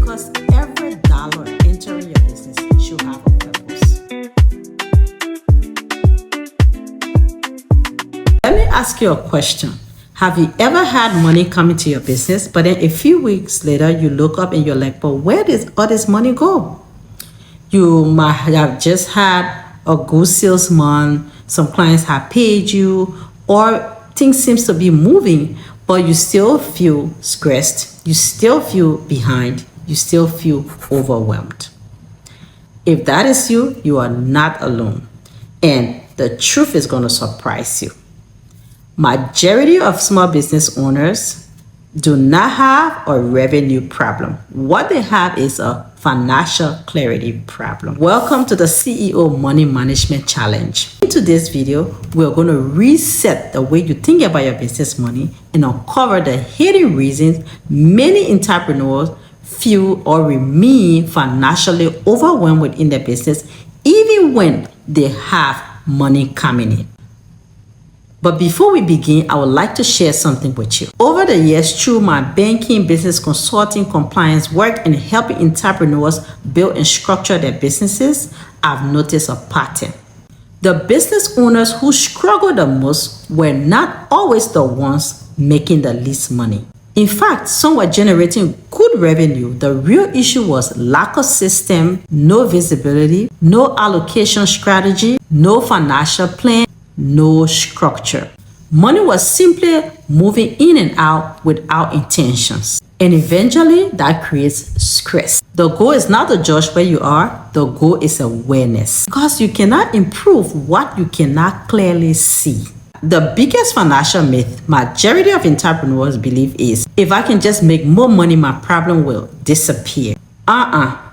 because every dollar entering your business should have a purpose. Let me ask you a question. Have you ever had money come into your business, but then a few weeks later you look up and you're like, but where did all this money go? You might have just had a good sales month, some clients have paid you, or things seems to be moving, but you still feel stressed, you still feel behind, you still feel overwhelmed. If that is you, you are not alone. And the truth is going to surprise you. Majority of small business owners do not have a revenue problem. What they have is a financial clarity problem. Welcome to the CEO Money Management Challenge. In today's video, we're going to reset the way you think about your business money and uncover the hidden reasons many entrepreneurs feel or remain financially overwhelmed within their business, even when they have money coming in. But before we begin, I would like to share something with you. Over the years, through my banking, business consulting, compliance work, and helping entrepreneurs build and structure their businesses, I've noticed a pattern. The business owners who struggle the most were not always the ones making the least money. In fact, some were generating good revenue. The real issue was lack of system, no visibility, no allocation strategy, no financial plan, no structure. Money was simply moving in and out without intentions. And eventually that creates stress. The goal is not to judge where you are. The goal is awareness. Because you cannot improve what you cannot clearly see. The biggest financial myth majority of entrepreneurs believe is, if I can just make more money, my problem will disappear.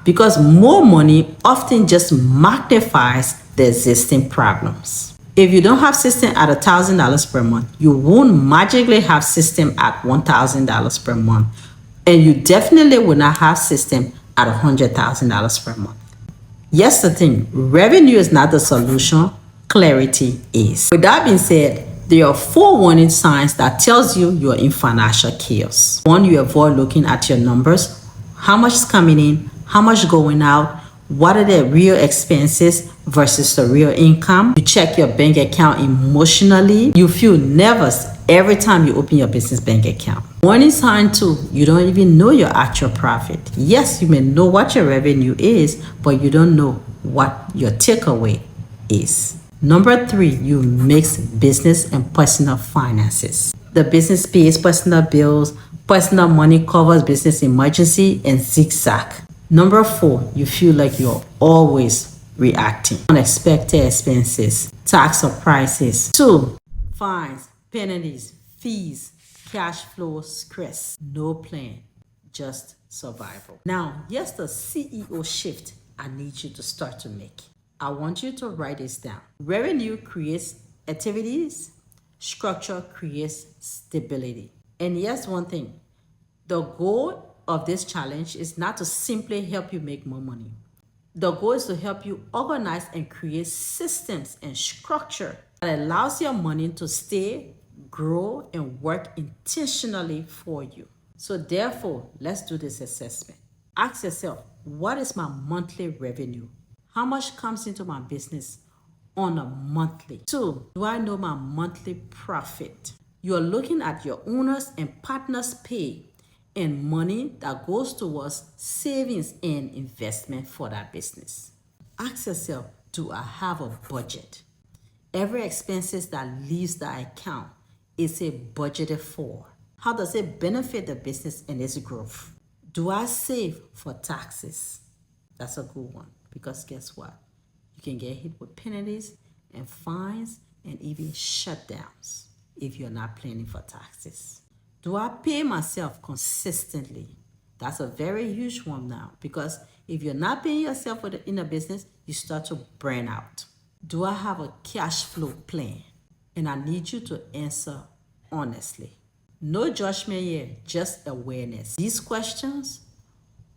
Because more money often just magnifies the existing problems. If you don't have system at $1,000 per month, you won't magically have system at $1,000 per month. And you definitely will not have system at $100,000 per month. Yes, the thing, revenue is not the solution, clarity is. With that being said, there are 4 warning signs that tells you you're in financial chaos. 1, you avoid looking at your numbers. How much is coming in? How much going out? What are the real expenses versus the real income? You check your bank account emotionally. You feel nervous every time you open your business bank account. Warning sign 2, you don't even know your actual profit. Yes, you may know what your revenue is, but you don't know what your takeaway is. Number 3, you mix business and personal finances. The business pays personal bills, personal money covers business emergency, and zigzag. Number 4, you feel like you're always reacting. Unexpected expenses, tax surprises. 2, fines, penalties, fees, cash flow stress. No plan, just survival. Now, here's the CEO shift I need you to start to make. I want you to write this down. Revenue creates activities, structure creates stability. And here's one thing, the goal of this challenge is not to simply help you make more money. The goal is to help you organize and create systems and structure that allows your money to stay, grow, and work intentionally for you. So therefore, let's do this assessment. Ask yourself, what is my monthly revenue? How much comes into my business on a monthly? 2, do I know my monthly profit? You are looking at your owners and partners' pay and money that goes towards savings and investment for that business. Ask yourself, do I have a budget? Every expenses that leaves the account is a budgeted for. How does it benefit the business and its growth? Do I save for taxes? That's a good one, because guess what? You can get hit with penalties and fines and even shutdowns if you're not planning for taxes. Do I pay myself consistently? That's a very huge one now, because if you're not paying yourself in a business, you start to burn out. Do I have a cash flow plan? And I need you to answer honestly. No judgment here, just awareness. These questions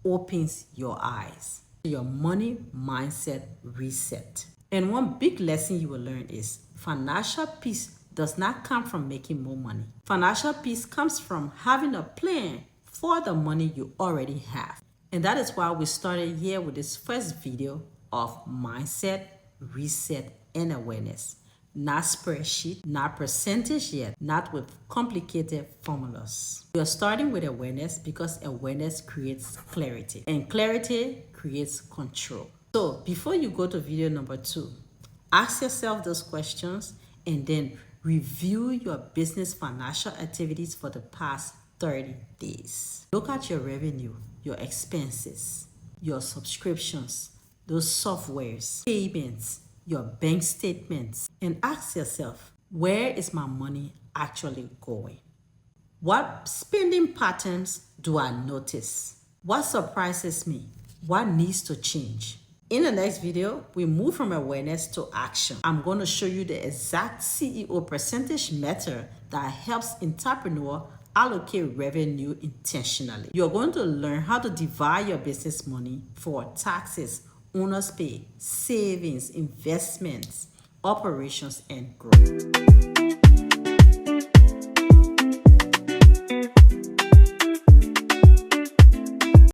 opens your eyes. Your money mindset reset. And one big lesson you will learn is financial peace does not come from making more money. Financial peace comes from having a plan for the money you already have. And that is why we started here with this first video of mindset, reset, and awareness. Not spreadsheet, not percentage yet, not with complicated formulas. We are starting with awareness because awareness creates clarity, and clarity creates control. So before you go to video number 2, ask yourself those questions and then review your business financial activities for the past 30 days. Look at your revenue, your expenses, your subscriptions, those softwares, payments, your bank statements, and ask yourself, where is my money actually going? What spending patterns do I notice? What surprises me? What needs to change? In the next video, we move from awareness to action. I'm going to show you the exact CEO percentage method that helps entrepreneur allocate revenue intentionally. You're going to learn how to divide your business money for taxes, owner's pay, savings, investments, operations, and growth.